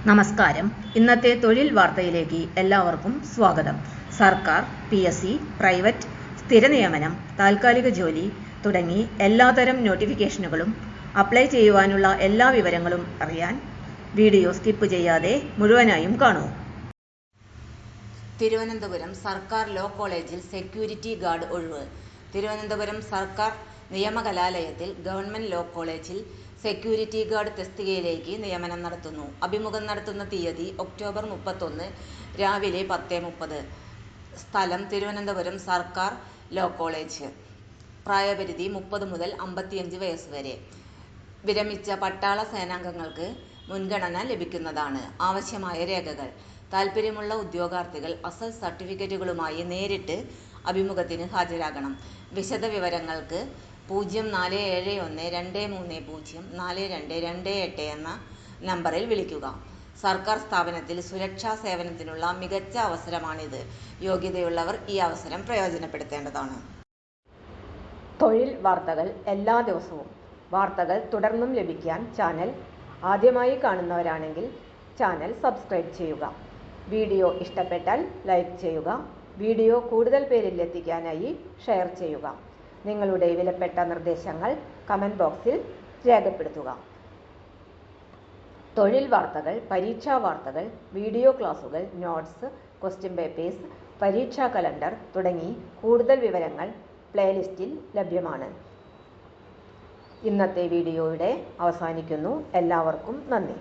നമസ്കാരം. ഇന്നത്തെ തൊഴിൽ വാർത്തയിലേക്ക് എല്ലാവർക്കും സ്വാഗതം. സർക്കാർ, PSC, പ്രൈവറ്റ്, സ്ഥിര നിയമനം, താൽക്കാലിക ജോലി തുടങ്ങി എല്ലാതരം നോട്ടിഫിക്കേഷനുകളും അപ്ലൈ ചെയ്യുവാനുള്ള എല്ലാ വിവരങ്ങളും അറിയാൻ വീഡിയോ സ്കിപ്പ് ചെയ്യാതെ മുഴുവനായും കാണൂ. തിരുവനന്തപുരം സർക്കാർ ലോ കോളേജിൽ സെക്യൂരിറ്റി ഗാർഡ് ഒഴിവ്. തിരുവനന്തപുരം സർക്കാർ നിയമകലാലയത്തിൽ ഗവൺമെന്റ് ലോ കോളേജിൽ സെക്യൂരിറ്റി ഗാർഡ് തസ്തികയിലേക്ക് നിയമനം നടത്തുന്നു. അഭിമുഖം നടത്തുന്ന തീയതി ഒക്ടോബർ 31 രാവിലെ 10:30. സ്ഥലം തിരുവനന്തപുരം സർക്കാർ ലോ കോളേജ്. പ്രായപരിധി 30 മുതൽ 55 വയസ്സ് വരെ. വിരമിച്ച പട്ടാള സേനാംഗങ്ങൾക്ക് മുൻഗണന ലഭിക്കുന്നതാണ്. ആവശ്യമായ രേഖകൾ: താൽപ്പര്യമുള്ള ഉദ്യോഗാർത്ഥികൾ അസൽ സർട്ടിഫിക്കറ്റുകളുമായി നേരിട്ട് അഭിമുഖത്തിന് ഹാജരാകണം. വിശദ വിവരങ്ങൾക്ക് 0471-230-4228 എന്ന നമ്പറിൽ വിളിക്കുക. സർക്കാർ സ്ഥാപനത്തിൽ സുരക്ഷാ സേവനത്തിനുള്ള മികച്ച അവസരമാണിത്. യോഗ്യതയുള്ളവർ ഈ അവസരം പ്രയോജനപ്പെടുത്തേണ്ടതാണ്. തൊഴിൽ വാർത്തകൾ എല്ലാ ദിവസവും. വാർത്തകൾ തുടർന്നും ലഭിക്കാൻ ചാനൽ ആദ്യമായി കാണുന്നവരാണെങ്കിൽ ചാനൽ സബ്സ്ക്രൈബ് ചെയ്യുക. വീഡിയോ ഇഷ്ടപ്പെട്ടാൽ ലൈക്ക് ചെയ്യുക. വീഡിയോ കൂടുതൽ പേരിൽ എത്തിക്കാനായി ഷെയർ ചെയ്യുക. നിങ്ങളുടെ വിലപ്പെട്ട നിർദ്ദേശങ്ങൾ കമന്റ് ബോക്സിൽ രേഖപ്പെടുത്തുക. തൊഴിൽ വാർത്തകൾ, പരീക്ഷാ വാർത്തകൾ, വീഡിയോ ക്ലാസുകൾ, നോട്ട്സ്, ക്വസ്റ്റ്യൻ പേപ്പേഴ്സ്, പരീക്ഷാ കലണ്ടർ തുടങ്ങി കൂടുതൽ വിവരങ്ങൾ പ്ലേലിസ്റ്റിൽ ലഭ്യമാണ്. ഇന്നത്തെ വീഡിയോയുടെ അവസാനിക്കുന്നു. എല്ലാവർക്കും നന്ദി.